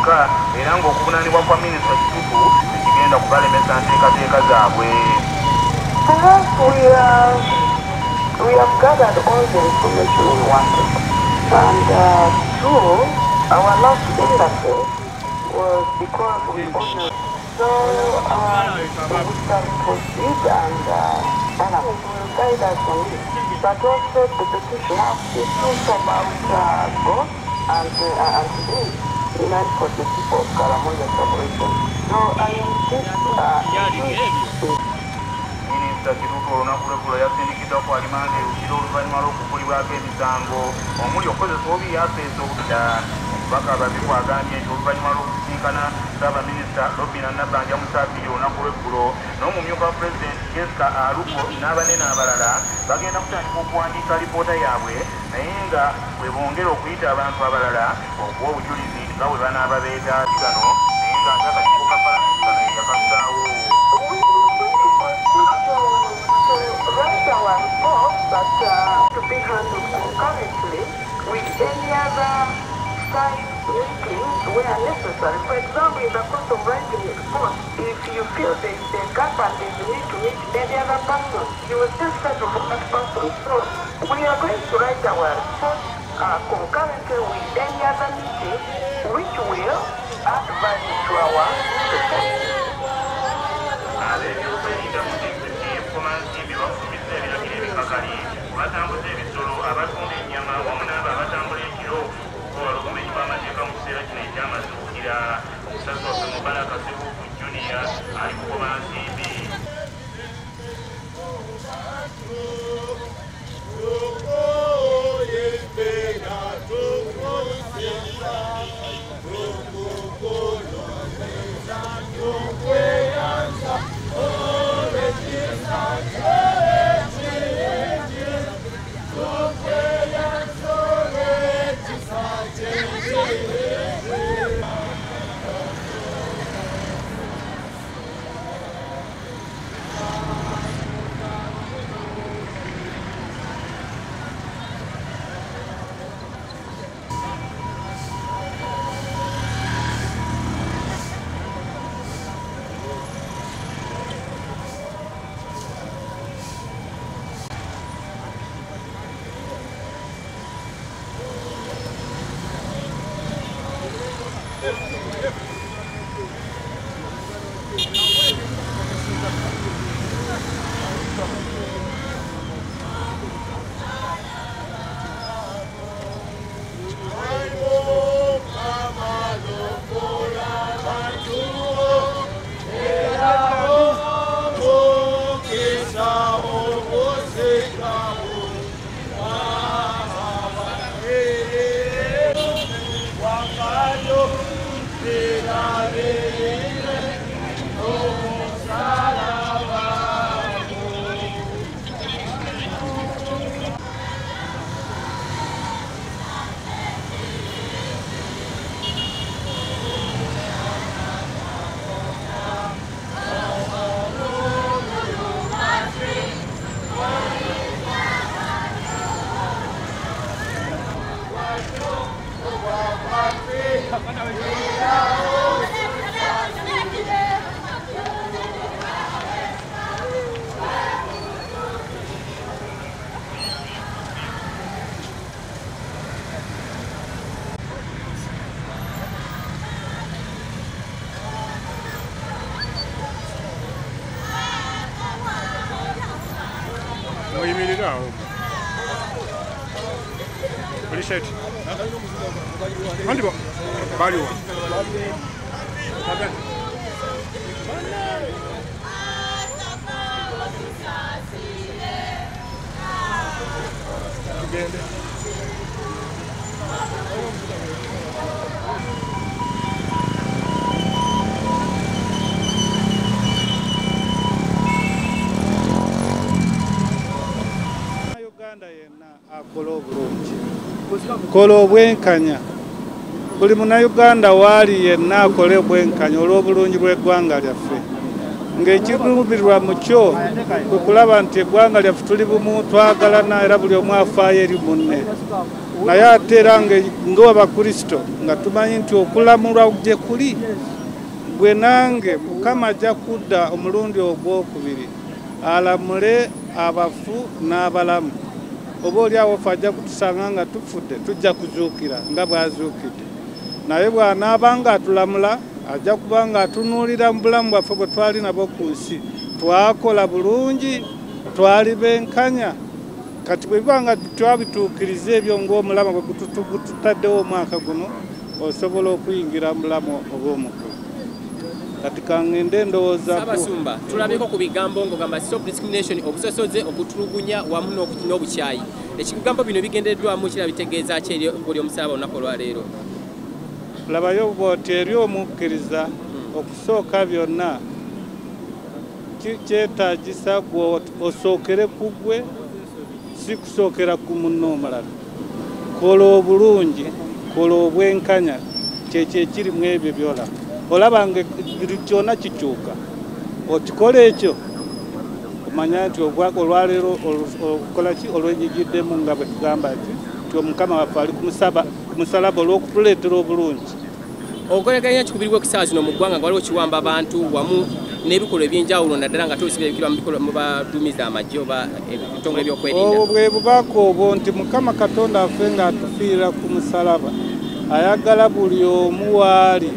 kyokka era ng'okuvunaanibwa kwa minisita kituufu tekigenda kubalemesa nteekateeka zaabwe. We have gathered all the information we wanted, and through our last interface was because we honored. So we can proceed, and Bannakibuga will guide us on this. But also the petition has issues about God and today, United for the people of Karamoja Celebration. So I insist Minisita Kituufu olunaku lw'eggulo yasindikiddwa ku alimanda erukira oluvannyuma lw'okugulibwako emisango omuli okukozesa obubi yafeesa obudda. Omubaka ababiku agambye nti oluvannyuma lw'okusinkana Ssaabaminisita Robinah Nabbanja Musafiri olunaku lw'eggulo n'omumyuka wa Pulezidenti Jessica Alupo n'abanene abalala bagenda kutandika okuwandiika alipoota yaabwe naye nga bwe bongera okuyita abantu abalala okuwa obujulizi nga bwe banaaba beetaasi gano naye nga ate akakiiko ka palamenti kano yakasaawo. Write our report, but to be handled concurrently with any other side meetings where necessary. For example, in the course of writing a report, if you feel there is a gap and you need to meet any other person, you will just try to that person. So we are going to write our report concurrently with any other meeting, which will add value to our report. Batambudde ebisolo abatunda ennyama wamu n'abo abatambula ekiro okukola obumenyi bw'amateeka mu kiseera kino ekyamaze okugira. Omusasi waffe Mubalaka Sebuuku Junior ali kugoba nsimbi. Appreciate it. Andibo, bali wa. Tugende. Uganda yenna akola obulungi. Kola obwenkanya. Buli munnayuganda waali yenna akole obwenkanya olw'obulungi bw'eggwanga lyaffe. Ng'ekiruubirirwa mu kyo kwe kulaba nti eggwanga lyaffe tuli bumu, twagalana era buli omu afaayo eri munne. naye ate era ng'Abakristo nga tumanyi nti okulamulwa gye kuli gwe nange Mukama ajja kudda omulundi ogwokubiri alamule abafu n'abalamu. Oba oliawo ffe ajja kutusanga nga tufudde tujja kuzuukira nga bw'azuukidde, naye bw'anaaba nga atulamula ajja kuba nga atunuulira mu bulamu bwaffe bwe twali nabwo ku nsi. Twakola bulungi, twali benkanya. Kati bwe biba nga twabituukiriza ebyo ng'omulama bwe gututaddewo omwaka guno, osobola okuyingira mu bulamu obw'omukulu. Kati kangende ndowooza Abasumba tulabeko ku bigambo ng'ogamba stop discrimination, obusosoze, okutulugunya wamu n'obukyayi. Ekigambo bino bigendereddwamu kira bitegeeza ki eri buli omusaalaba olunaku olwaleero? Labayo bw'oti eri omukkiriza okusooka byonna kyetaagisa gwe osookere ku gwe, si kusookera ku munno omulala. Kola obulungi, kola obwenkanya, kyekyo ekirimu ebyo by'olaba. Olaba nga kyonna kikyuka. Okikola ekyo omanya nti olwaleero olukola ki olwenyigiddemu nga bwe tugamba nti Omukama waffe ali ku musalaba olw'okutuleetera obulungi. Ogoleganya kikubiri gw'ekisaawa zino mu ggwanga nga waliwo kiwamba abantu wamu n'ebikolwa eby'enjawulo naddala nga tulisibira ebikirwa mu baduumiza amagye oba ebitongole by'okwerinda. Obwo bwe bubaako obwo nti Mukama Katonda waffe ng'atufiira ku musalaba ayagala buli omu waali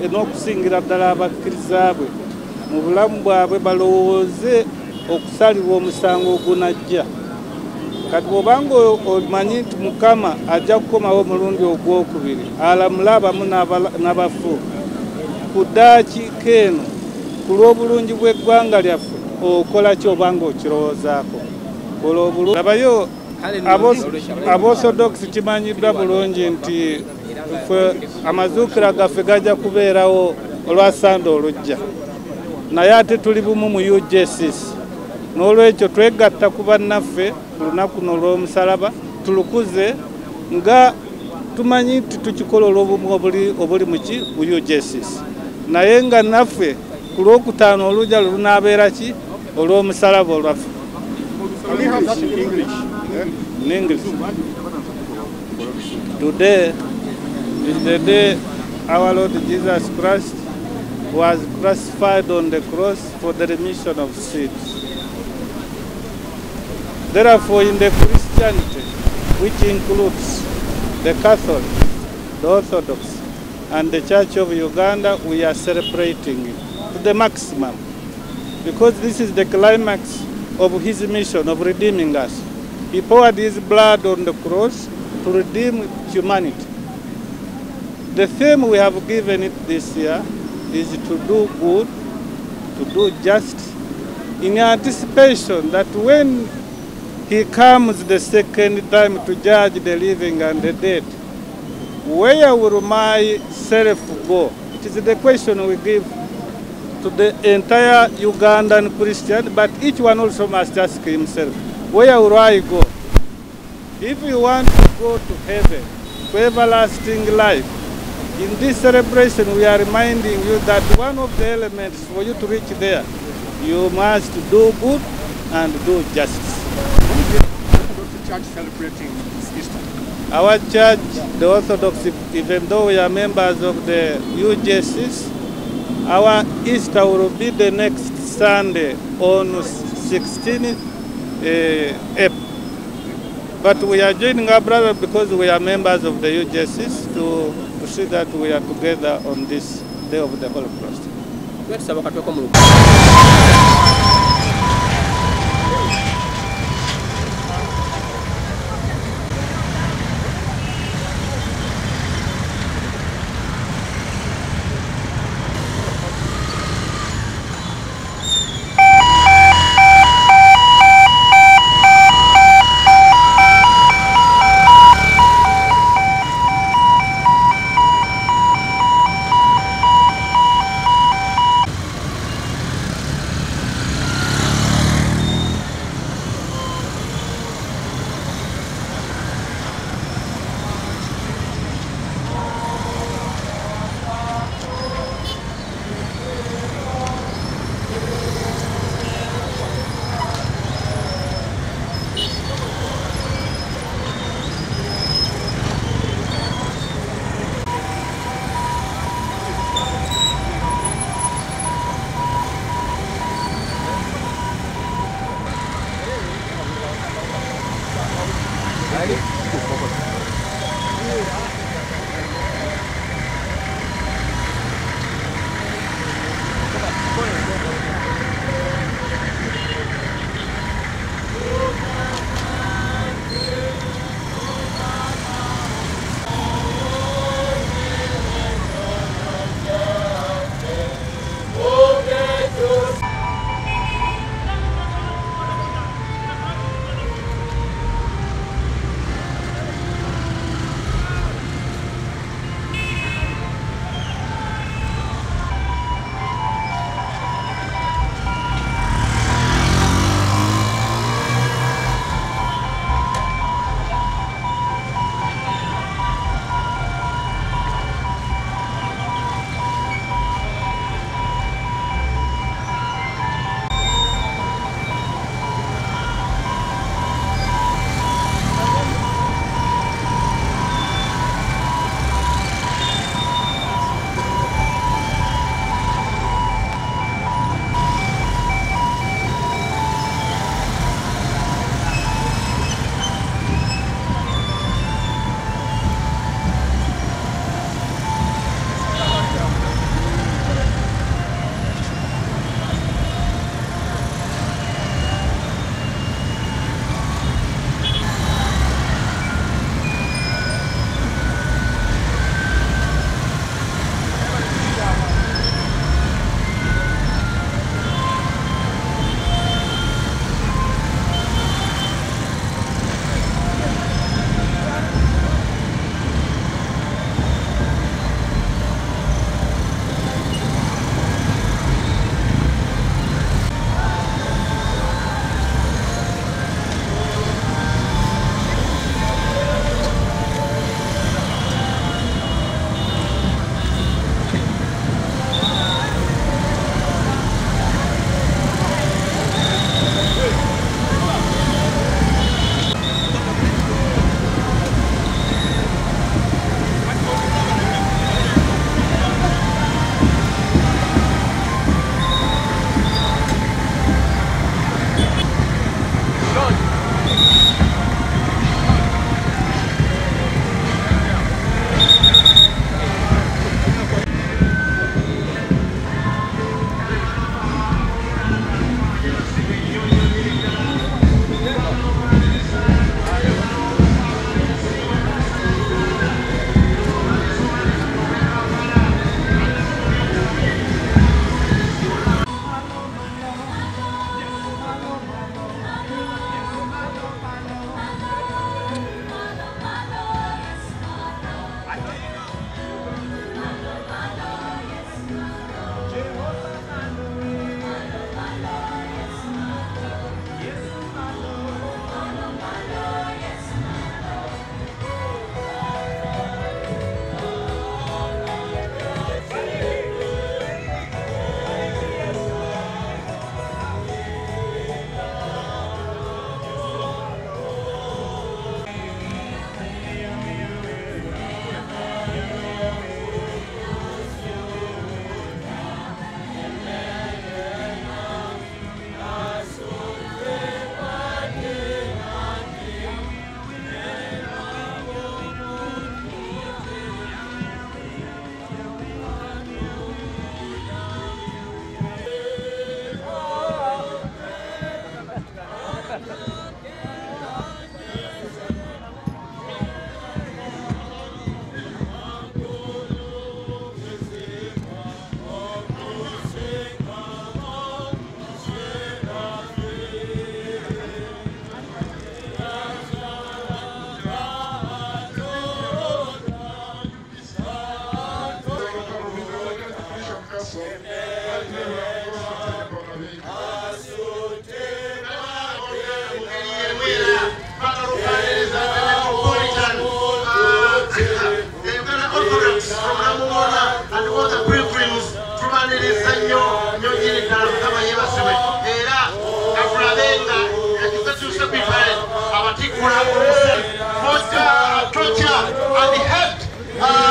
n'okusingira ddala abakkiriza bwe mu bulamu bwabwe balowooze okusalibwa omusango ogunajja. Kati bw'obanga omanyi nti Mukama ajja kukomawo omulundi ogwokubiri alamule abamu n'abafu ku ddakiika eno ku lw'obulungi bw'eggwanga lyaffe, okola ki obanga okirowoozaako? Kola obulungi. Labayo Aborthodox kimanyiddwa bulungi nti amazuukira gaffe gajja kubeerawo olwa Sande olujja, naye ate tuli bumu mu UJCC. N'olwekyo twegatta ku bannaffe ku lunaku luno olw'omusalaba tulukuze nga tumanyi nti tukikola olw'obumu obuli mu UJCC, naye nga naffe ku lwokutaano olujja lunaabeera ki olw'omusalaba olwaffe. In English. Today is the day our Lord Jesus Christ was crucified on the cross for the remission of sins. Therefore, in the Christianity, which includes the Catholic, the Orthodox, and the Church of Uganda, we are celebrating it to the maximum, because this is the climax of his mission of redeeming us. He poured his blood on the cross to redeem humanity. The theme we have given it this year is to do good, to do justice, in anticipation that when he comes the second time to judge the living and the dead, where will myself go? It is the question we give to the entire Ugandan Christian, but each one also must ask himself, where will I go? If you want to go to heaven, to everlasting life, in this celebration we are reminding you that one of the elements for you to reach there, you must do good and do justice. Church celebrating Easter? Our church, the Orthodox, even though we are members of the UJCs, our Easter will be the next Sunday on 16 April. But we are joining our brothers because we are members of the UJCs to see that we are together on this day of the Holocaust.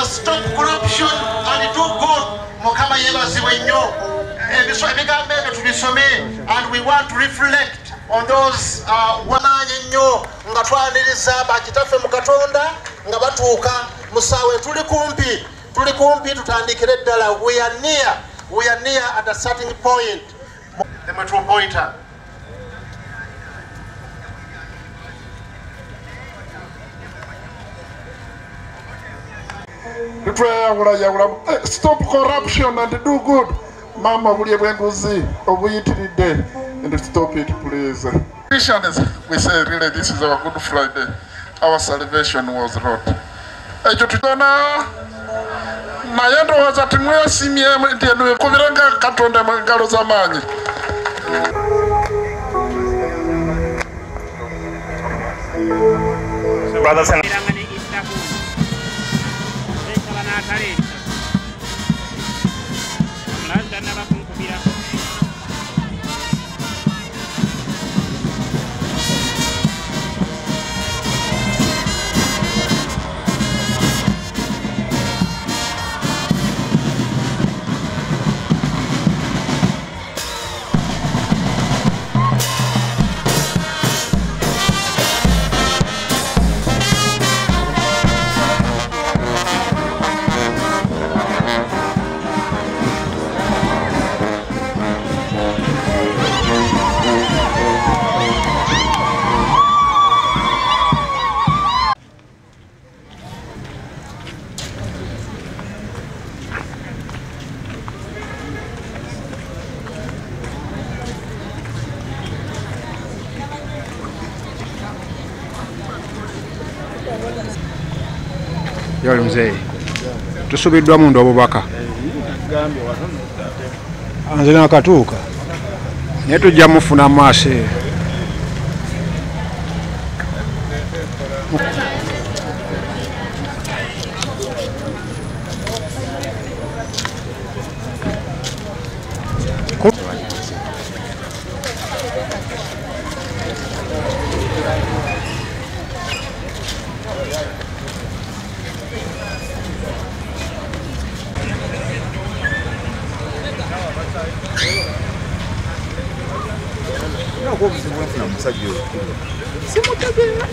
Stop corruption and do good. And we want to reflect on those nga twaniriza bakitaffe mu Katonda nga batuuka musaawe tuli kumpi tutandikire ddala. We are near at a starting point. The metro pointer. Stop corruption and do good. Mama buli bwenguzi obuyitiridde and stop it please. Christians, we say really this is our Good Friday. Our salvation was wrought. Ekyo tutona naye ndowooza timwesimye nti eno ekubirenga Katonda mu ngalo z'amaanyi. Yali mzee tusubiddwa mundu obubaka nze nakatuuka naye tujja mufuna maaso no,